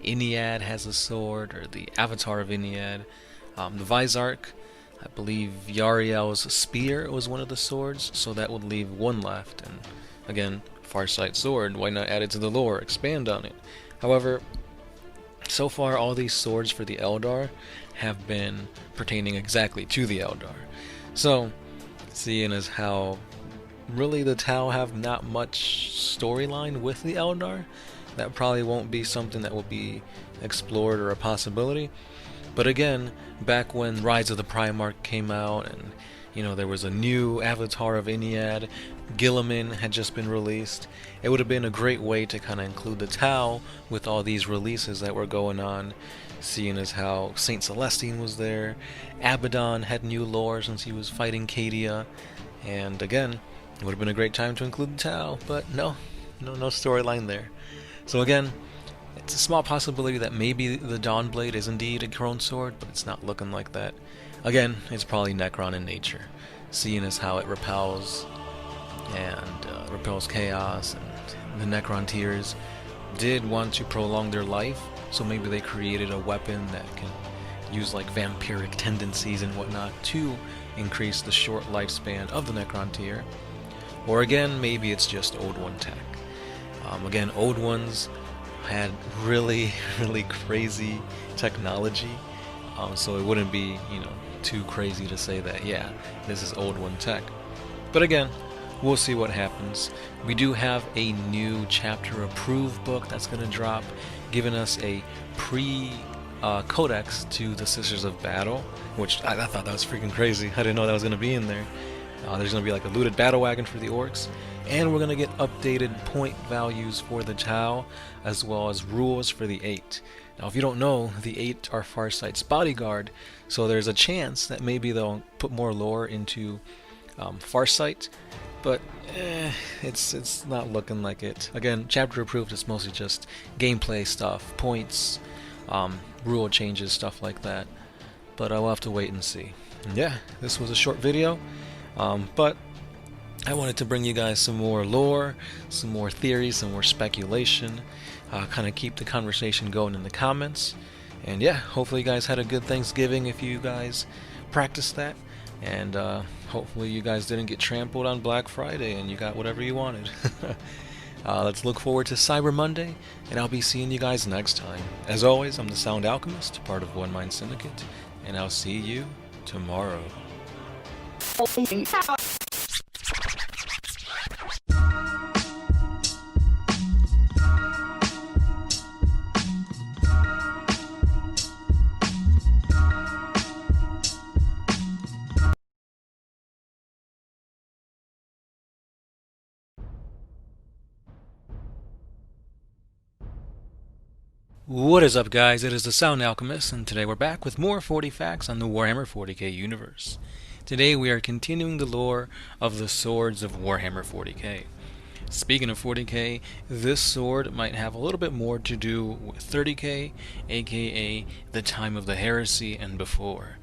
Ennead has a sword, or the Avatar of Ennead. The Vizarch, I believe Yariel's spear was one of the swords, so that would leave 1 left. And again, Farsight sword, why not add it to the lore, expand on it? However, so far all these swords for the Eldar have been pertaining exactly to the Eldar. So, seeing as how really the Tau have not much storyline with the Eldar, that probably won't be something that will be explored or a possibility. But again, back when Rise of the Primarch came out and there was a new Avatar of Ennead, Guilliman had just been released, it would have been a great way to kind of include the Tau with all these releases that were going on, seeing as how Saint Celestine was there, Abaddon had new lore since he was fighting Cadia, and again, it would have been a great time to include the Tau, but no storyline there. So again, it's a small possibility that maybe the Dawnblade is indeed a Crone Sword, but it's not looking like that. Again, it's probably Necron in nature, seeing as how it repels and repels chaos, and the Necron Tears did want to prolong their life, so maybe they created a weapon that can use like vampiric tendencies and whatnot to increase the short lifespan of the Necron Tier. Or again, maybe it's just Old One tech. Again, Old Ones had really crazy technology, so it wouldn't be, too crazy to say that, yeah, this is Old One tech. But again, we'll see what happens. We do have a new chapter approved book that's going to drop, giving us a codex to the Sisters of Battle, which I thought that was freaking crazy. I didn't know that was going to be in there. There's going to be like a looted battle wagon for the orcs, and we're going to get updated point values for the Tau, as well as rules for the 8. Now, if you don't know, the 8 are Farsight's bodyguard, so there's a chance that maybe they'll put more lore into Farsight, but it's not looking like it. Again, chapter approved is mostly just gameplay stuff, points, rule changes, stuff like that, but I'll have to wait and see. And yeah, this was a short video. But I wanted to bring you guys some more lore, some more theories, some more speculation, kind of keep the conversation going in the comments. And yeah, hopefully you guys had a good Thanksgiving if you guys practiced that. And hopefully you guys didn't get trampled on Black Friday and you got whatever you wanted. Let's look forward to Cyber Monday, and I'll be seeing you guys next time. As always, I'm the Sound Alchemist, part of One Mind Syndicate, and I'll see you tomorrow. What is up, guys? It is the Sound Alchemist, and today we're back with more 40 facts on the Warhammer 40K universe. Today we are continuing the lore of the swords of Warhammer 40K. Speaking of 40K, this sword might have a little bit more to do with 30K, aka the time of the heresy and before.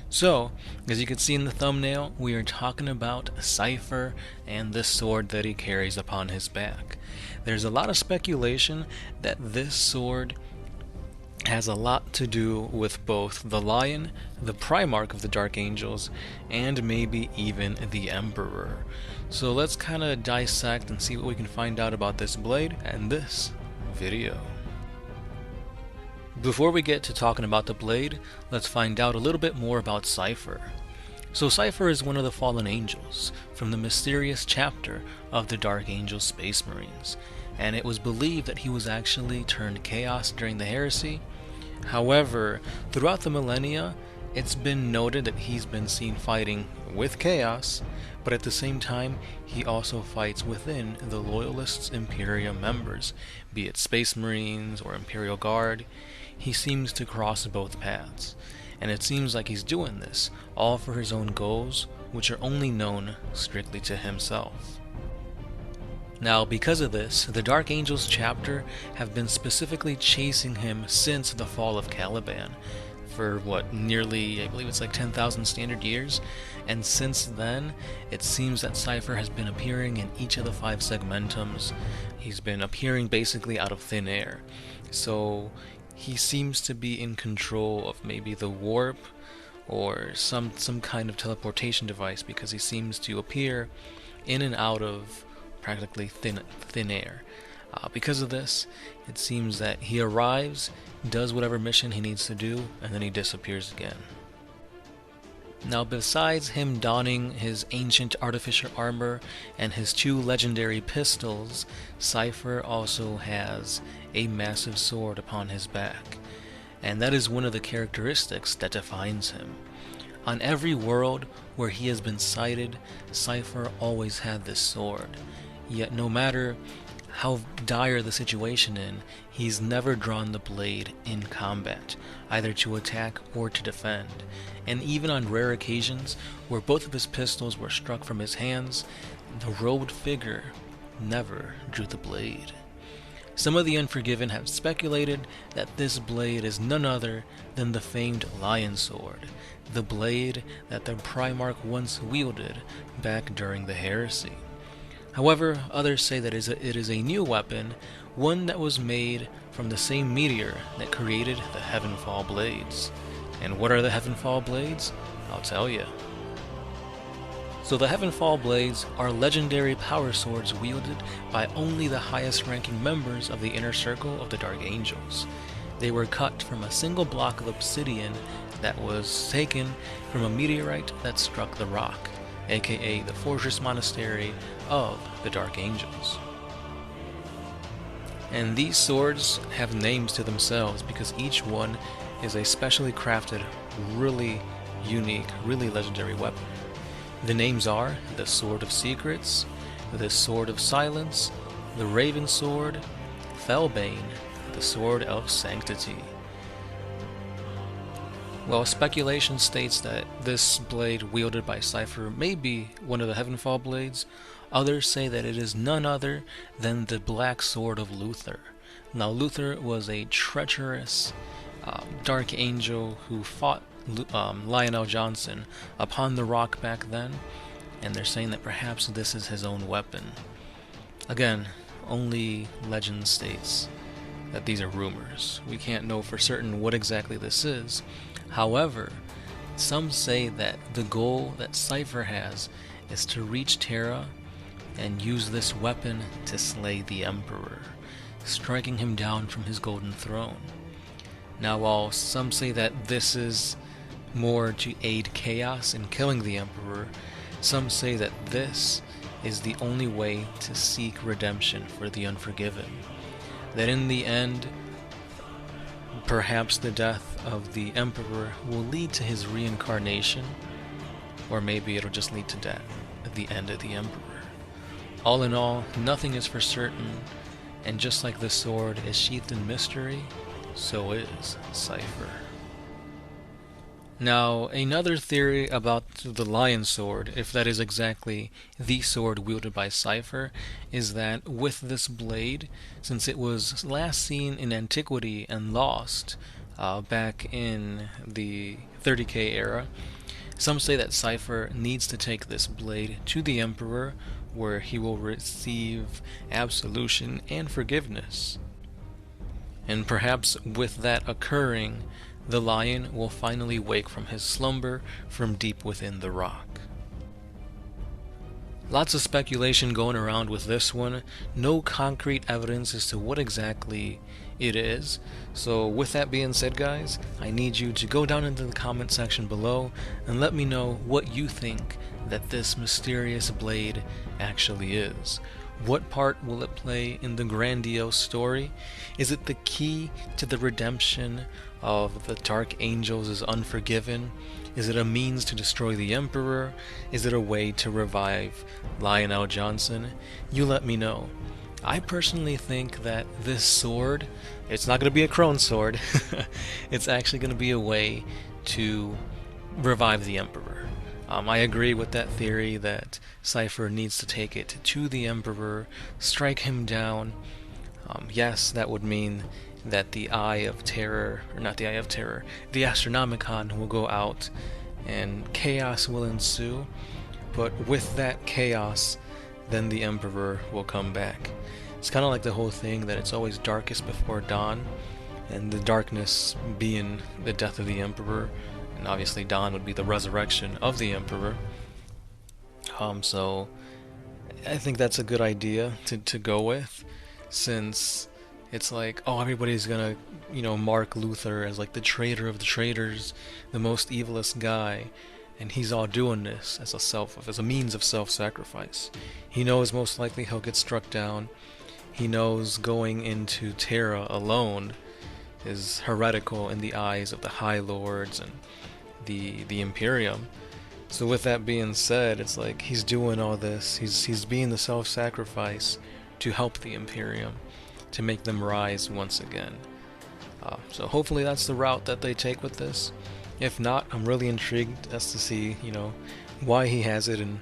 So, as you can see in the thumbnail, we are talking about Cipher and the sword that he carries upon his back. There's a lot of speculation that this sword has a lot to do with both the Lion, the Primarch of the Dark Angels, and maybe even the Emperor. So let's kind of dissect and see what we can find out about this blade and this video. Before we get to talking about the blade, let's find out a little bit more about Cipher. So Cipher is one of the fallen angels from the mysterious chapter of the Dark Angel Space Marines, and it was believed that he was actually turned chaos during the heresy. However, throughout the millennia, it's been noted that he's been seen fighting with chaos, but at the same time, he also fights within the Loyalists' Imperium members, be it Space Marines or Imperial Guard. He seems to cross both paths, and it seems like he's doing this all for his own goals, which are only known strictly to himself. Now, because of this, the Dark Angels chapter have been specifically chasing him since the fall of Caliban, for nearly, I believe it's like 10,000 standard years, and since then, it seems that Cipher has been appearing in each of the 5 segmentums. He's been appearing basically out of thin air, so he seems to be in control of maybe the warp or some kind of teleportation device, because he seems to appear in and out of practically thin air. Because of this, it seems that he arrives, does whatever mission he needs to do, and then he disappears again. Now, besides him donning his ancient artificer armor and his 2 legendary pistols, Cipher also has a massive sword upon his back, and that is one of the characteristics that defines him. On every world where he has been sighted, Cipher always had this sword, yet no matter how dire the situation he's never drawn the blade in combat, either to attack or to defend. And even on rare occasions where both of his pistols were struck from his hands, the robed figure never drew the blade. Some of the Unforgiven have speculated that this blade is none other than the famed Lion Sword, the blade that the Primarch once wielded back during the heresy. However, others say that it is a new weapon, one that was made from the same meteor that created the Heavenfall Blades. And what are the Heavenfall Blades? I'll tell you. So the Heavenfall Blades are legendary power swords wielded by only the highest ranking members of the inner circle of the Dark Angels. They were cut from a single block of obsidian that was taken from a meteorite that struck the rock, aka the Fortress Monastery of the Dark Angels. And these swords have names to themselves because each one is a specially crafted, really unique, really legendary weapon. The names are the Sword of Secrets, the Sword of Silence, the Raven Sword, Felbane, the Sword of Sanctity. While speculation states that this blade wielded by Cipher may be one of the Heavenfall Blades, others say that it is none other than the Black Sword of Luther. Now, Luther was a treacherous Dark Angel who fought Lionel Johnson upon the rock back then, and they're saying that perhaps this is his own weapon. Again, only legend states that these are rumors. We can't know for certain what exactly this is. However, some say that the goal that Cipher has is to reach Terra and use this weapon to slay the Emperor, striking him down from his golden throne. Now, while some say that this is more to aid chaos in killing the Emperor, some say that this is the only way to seek redemption for the Unforgiven. That in the end, perhaps the death of the Emperor will lead to his reincarnation, or maybe it'll just lead to death at the end of the Emperor. All in all, nothing is for certain, and just like the sword is sheathed in mystery, so is Cipher. Now, another theory about the Lion Sword, if that is exactly the sword wielded by Cipher, is that with this blade, since it was last seen in antiquity and lost, back in the 30K era. Some say that Cipher needs to take this blade to the Emperor, where he will receive absolution and forgiveness. And perhaps with that occurring, the lion will finally wake from his slumber from deep within the rock. Lots of speculation going around with this one. No concrete evidence as to what exactly it is. So with that being said, guys, I need you to go down into the comment section below and let me know what you think that this mysterious blade actually is. What part will it play in the grandiose story? Is it the key to the redemption of the Dark Angels' Unforgiven? Is it a means to destroy the Emperor? Is it a way to revive Lionel Johnson? You let me know. I personally think that this sword, it's not going to be a Crone sword, it's actually going to be a way to revive the Emperor. I agree with that theory that Cipher needs to take it to the Emperor, strike him down. Yes, that would mean that the Eye of Terror, or not the Eye of Terror, the Astronomicon will go out and chaos will ensue. But with that chaos, then the Emperor will come back. It's kind of like the whole thing that it's always darkest before dawn, and the darkness being the death of the Emperor, and obviously dawn would be the resurrection of the Emperor. So I think that's a good idea to go with, since it's like, oh, everybody's gonna, mark Luther as like the traitor of the traitors, the most evilest guy, and he's all doing this as a means of self-sacrifice. He knows most likely he'll get struck down. He knows going into Terra alone is heretical in the eyes of the High Lords and the Imperium. So with that being said, it's like he's doing all this. He's being the self-sacrifice to help the Imperium, to make them rise once again. So hopefully that's the route that they take with this. If not, I'm really intrigued as to see, why he has it and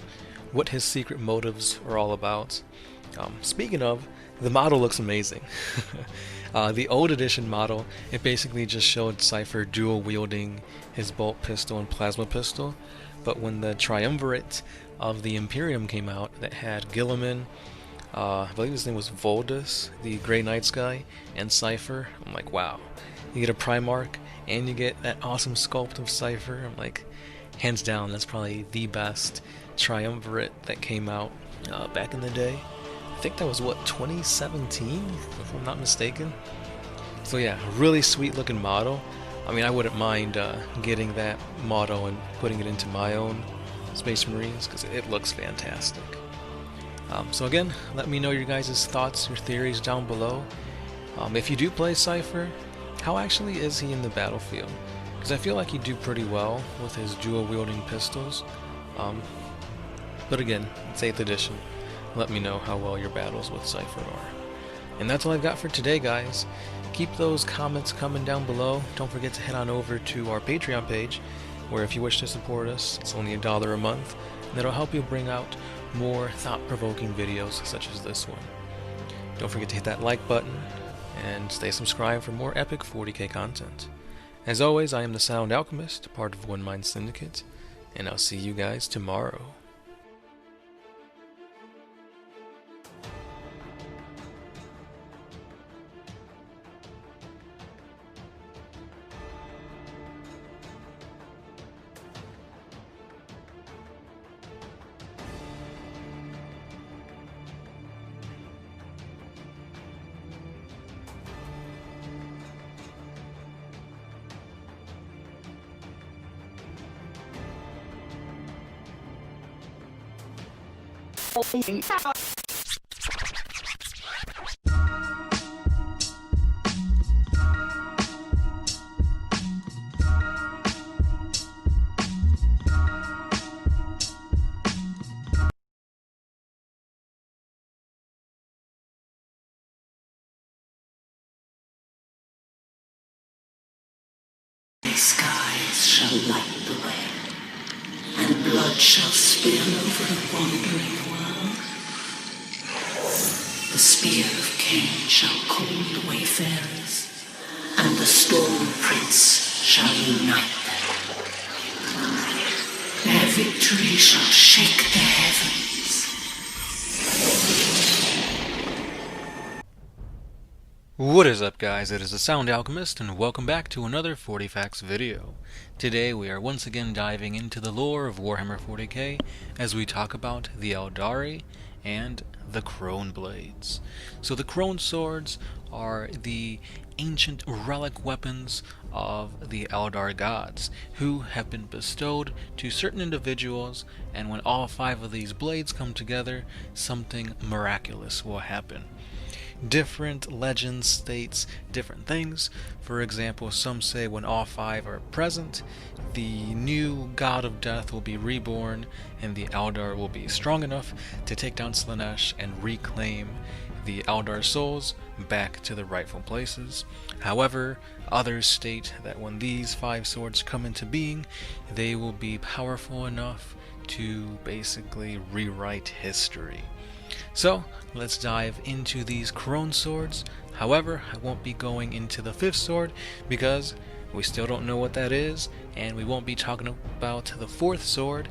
what his secret motives are all about. Speaking of, the model looks amazing. The old edition model, it basically just showed Cipher dual wielding his bolt pistol and plasma pistol. But when the triumvirate of the Imperium came out, that had Guilliman, I believe his name was Voldus, the Grey Knights guy, and Cipher, I'm like, wow. You get a Primarch, and you get that awesome sculpt of Cipher. I'm like, hands down, that's probably the best triumvirate that came out back in the day. I think that was, 2017, if I'm not mistaken? So yeah, really sweet looking model. I mean, I wouldn't mind getting that model and putting it into my own Space Marines, because it looks fantastic. So again, let me know your guys' thoughts, your theories down below. If you do play Cipher, how actually is he in the battlefield? Because I feel like he'd do pretty well with his dual-wielding pistols. But again, it's 8th edition. Let me know how well your battles with Cipher are. And that's all I've got for today, guys. Keep those comments coming down below. Don't forget to head on over to our Patreon page, where if you wish to support us, it's only $1 a month, and it'll help you bring out more thought-provoking videos such as this one. Don't forget to hit that like button, and stay subscribed for more epic 40K content. As always, I am the Sound Alchemist, part of One Mind Syndicate, and I'll see you guys tomorrow. Skies shall light the way, and blood shall spill over the wandering world. The spear of Cain shall call the wayfarers, and and the Storm Prince shall unite them. Their victory shall shake the heavens. What is up, guys? It is the Sound Alchemist, and welcome back to another 40 Facts video. Today we are once again diving into the lore of Warhammer 40K as we talk about the Aeldari and the Crone Blades. So the Crone Swords are the ancient relic weapons of the Aeldari gods, who have been bestowed to certain individuals, and when all 5 of these blades come together, something miraculous will happen. Different legends states different things. For example, some say when all 5 are present, the new god of death will be reborn, and the Eldar will be strong enough to take down Slaanesh and reclaim the Eldar souls back to the rightful places. However, others state that when these 5 swords come into being, they will be powerful enough to basically rewrite history. So, let's dive into these Crone Swords. However, I won't be going into the 5th sword because we still don't know what that is, and we won't be talking about the 4th sword,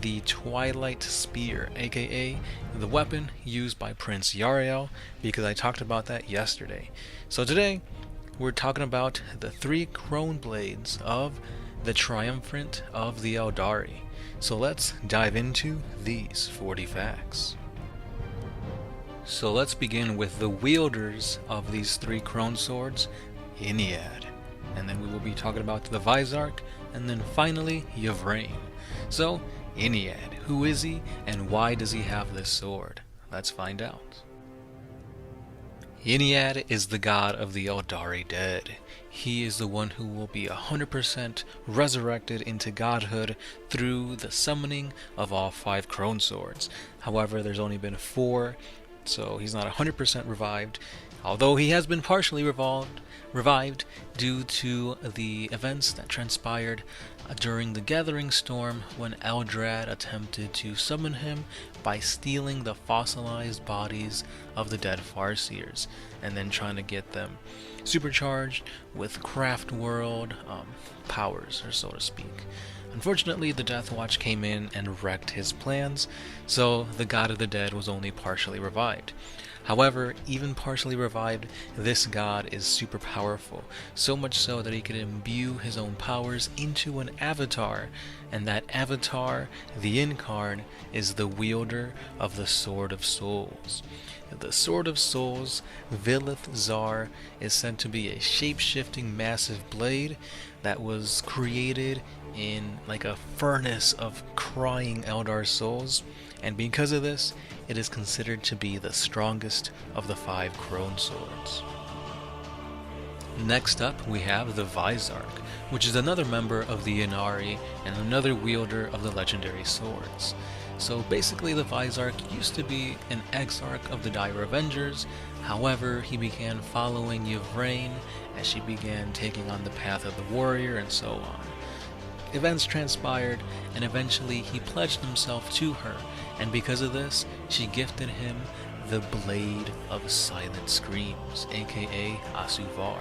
the Twilight Spear, aka the weapon used by Prince Yariel, because I talked about that yesterday. So today, we're talking about the 3 Crone Blades of the Triumvirate of the Aeldari. So let's dive into these 40 facts. So let's begin with the wielders of these 3 Crone Swords, Ynnead. And then we will be talking about the Vizarch, and then finally Yvraine. So, Ynnead, who is he, and why does he have this sword? Let's find out. Ynnead is the god of the Aeldari dead. He is the one who will be 100% resurrected into godhood through the summoning of all 5 Crone Swords. However, there's only been 4, so he's not 100% revived, although he has been partially revived due to the events that transpired during the Gathering Storm when Eldrad attempted to summon him by stealing the fossilized bodies of the dead Farsights and then trying to get them supercharged with Craft World powers, or so to speak. Unfortunately, the Death Watch came in and wrecked his plans, so the God of the Dead was only partially revived. However, even partially revived, this god is super powerful, so much so that he can imbue his own powers into an avatar, and that avatar, the Incarn, is the wielder of the Sword of Souls. The Sword of Souls, Vilith Zar, is said to be a shape-shifting massive blade that was created in like a furnace of crying Eldar souls, and because of this, it is considered to be the strongest of the 5 Crone Swords. Next up, we have the Vizarch, which is another member of the Ynnari and another wielder of the legendary swords. So basically, the Vizarch used to be an exarch of the Dire Avengers. However, he began following Yvraine as she began taking on the path of the warrior and so on. Events transpired, and eventually he pledged himself to her, and because of this, she gifted him the Blade of Silent Screams, aka Asuvar.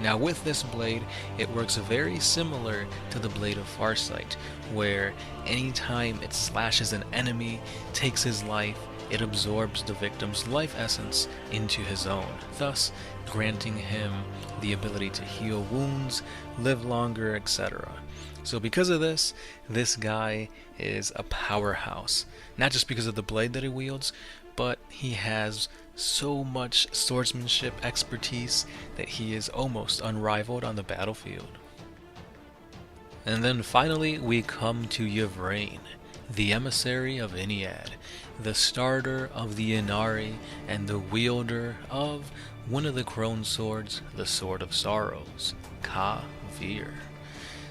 Now with this blade, it works very similar to the Blade of Farsight, where anytime it slashes an enemy, takes his life, it absorbs the victim's life essence into his own, thus granting him the ability to heal wounds, live longer, etc. So because of this, this guy is a powerhouse. Not just because of the blade that he wields, but he has so much swordsmanship expertise that he is almost unrivaled on the battlefield. And then finally we come to Yvraine, the emissary of Ynnead, the starter of the Ynnari, and the wielder of one of the Crone Swords, the Sword of Sorrows, Ka-Vir.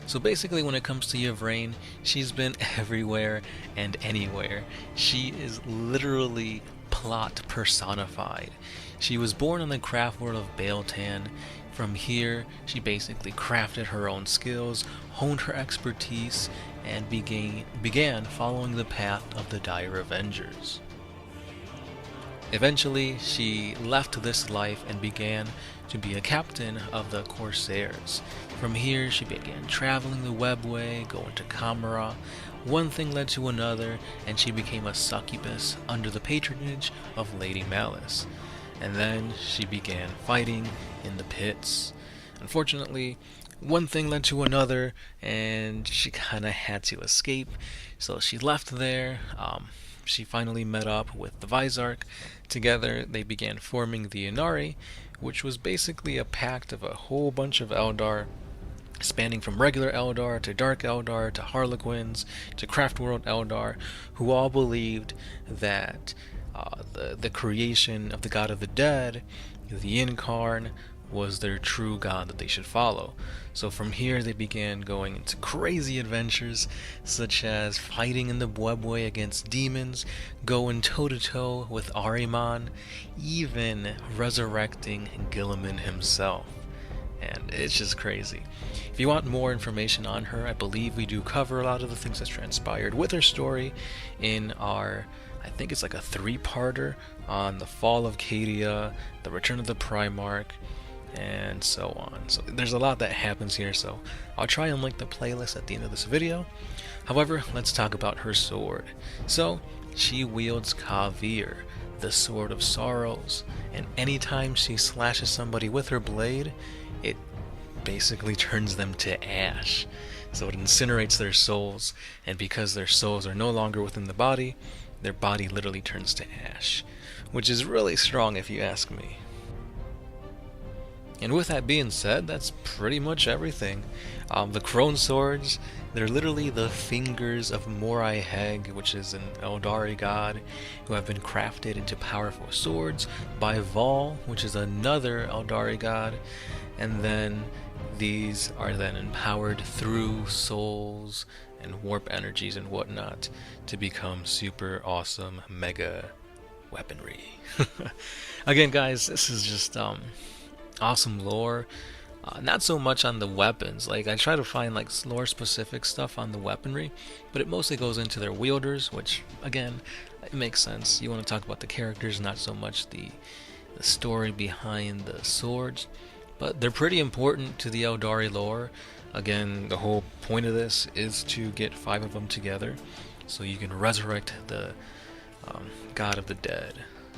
So basically, when it comes to Yvraine, she's been everywhere and anywhere. She is literally plot personified. She was born on the craft world of Bael'tan. From here, she basically crafted her own skills, honed her expertise, and began following the path of the Dire Avengers. Eventually, she left this life and began to be a captain of the Corsairs. From here, she began traveling the webway, going to Camera. One thing led to another, and she became a succubus under the patronage of Lady Malice. And then she began fighting in the pits. Unfortunately, one thing led to another, and she kind of had to escape. So she left there. She finally met up with the Vizarch. Together, they began forming the Aeldari, which was basically a pact of a whole bunch of Eldar, spanning from regular Eldar to Dark Eldar to Harlequins to Craftworld Eldar, who all believed that the creation of the God of the Dead, the Incarn, was their true god that they should follow. So from here they began going into crazy adventures, such as fighting in the webway against demons, going toe-to-toe with Ahriman, even resurrecting Guilliman himself. And it's just crazy. If you want more information on her, I believe we do cover a lot of the things that's transpired with her story in our, I think it's like a 3-parter on the fall of Cadia, the return of the Primarch, and so on. So there's a lot that happens here, so I'll try and link the playlist at the end of this video. However, let's talk about her sword. So she wields Kavir, the Sword of Sorrows, and anytime she slashes somebody with her blade, it basically turns them to ash. So it incinerates their souls, and because their souls are no longer within the body, their body literally turns to ash, which is really strong if you ask me. And with that being said, that's pretty much everything. The Crone Swords, they're literally the fingers of Morai Heg, which is an Aeldari god, who have been crafted into powerful swords by Vol, which is another Aeldari god, and then these are then empowered through souls and warp energies and whatnot to become super awesome mega weaponry. Again, guys, this is just awesome lore. Not so much on the weapons. Like, I try to find like lore specific stuff on the weaponry, but it mostly goes into their wielders, which again, it makes sense. You want to talk about the characters, not so much the story behind the swords, but they're pretty important to the Aeldari lore. Again, the whole point of this is to get 5 of them together so you can resurrect the God of the Dead.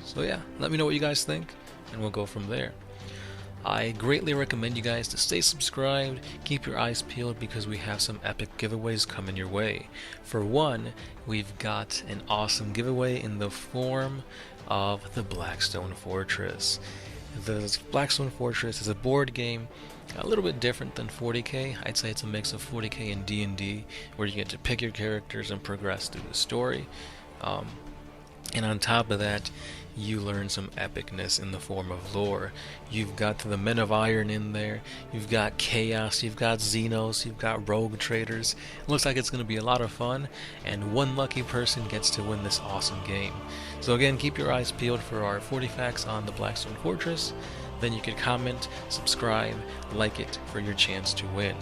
So yeah, let me know what you guys think, and we'll go from there. I greatly recommend you guys to stay subscribed, keep your eyes peeled, because we have some epic giveaways coming your way. For one, we've got an awesome giveaway in the form of the Blackstone Fortress. The Blackstone Fortress is a board game a little bit different than 40K. I'd say it's a mix of 40K and D&D, where you get to pick your characters and progress through the story. And on top of that, you learn some epicness in the form of lore. You've got the Men of Iron in there, you've got Chaos, you've got Xenos, you've got Rogue Traders. It looks like it's going to be a lot of fun, and one lucky person gets to win this awesome game. So again, keep your eyes peeled for our 40 facts on the Blackstone Fortress. Then you could comment, subscribe, like it for your chance to win.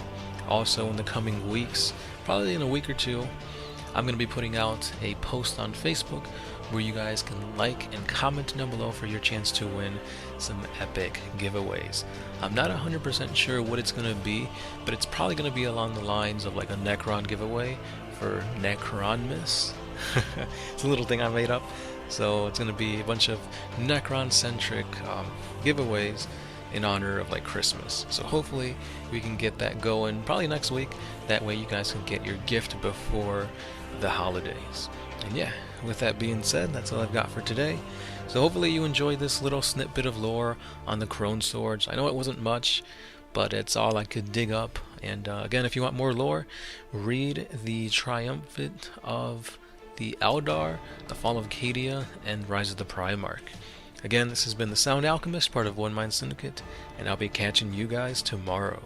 Also, in the coming weeks, probably in a week or two, I'm going to be putting out a post on Facebook where you guys can like and comment down below for your chance to win some epic giveaways. I'm not 100% sure what it's going to be, but it's probably going to be along the lines of like a Necron giveaway for Necronmas. It's a little thing I made up. So it's going to be a bunch of Necron-centric giveaways in honor of like Christmas. So hopefully we can get that going probably next week. That way you guys can get your gift before the holidays. And yeah, with that being said, that's all I've got for today. So hopefully you enjoyed this little snippet of lore on the Crone Swords. I know it wasn't much, but it's all I could dig up. And again, if you want more lore, read the Triumphant of the Eldar, the Fall of Cadia, and Rise of the Primarch. Again, this has been the Sound Alchemist, part of One Mind Syndicate, and I'll be catching you guys tomorrow.